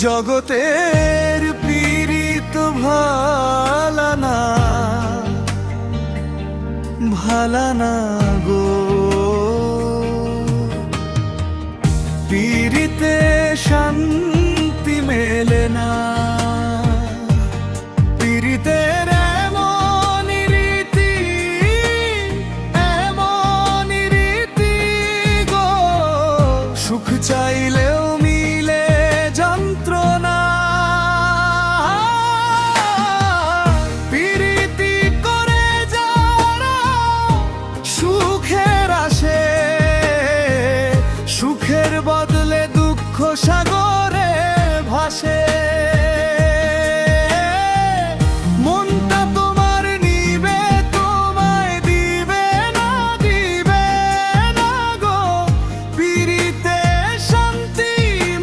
জগতের পীড়িত ভালানা ভালানা গো, পীড়িতে শান্তি মেলে না। পীড়িতের এমনই রীতি, এমনই রীতি গো, সুখ চাইলেও মিলে যন্ত্রণা। পীড়িতি করে যারা সুখের আসে, সুখের বদলে দুঃখ সাগরে ভাসে। মনটা তোমার নিবে, তোমায় দিবে না, দিবে না গো, পীড়িতে শান্তি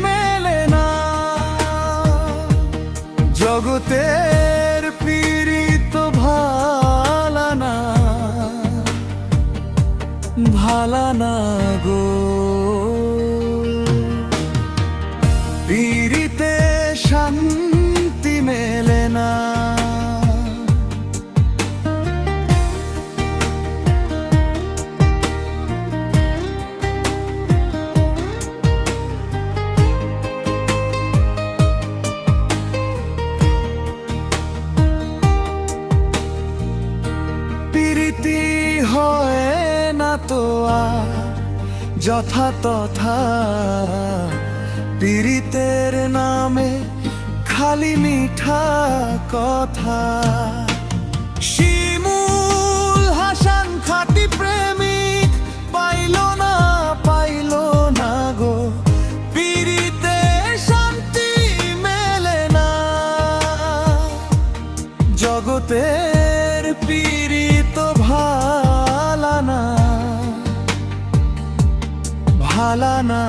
মেলে না। জগতের পীড়িত ভালানা ভালানা গো, পীড়িতে শান্তি মেলে না। পীড়িতি হয় না তো আর যথা তথা, পীড়িতের নামে খালি মিঠা কথা। শিমুল হাসান খাঁটি প্রেমিক পাইল না, পাইল না গো, পীড়িতে শান্তি মেলে না। জগতের পীড়িত ভালানা ভালানা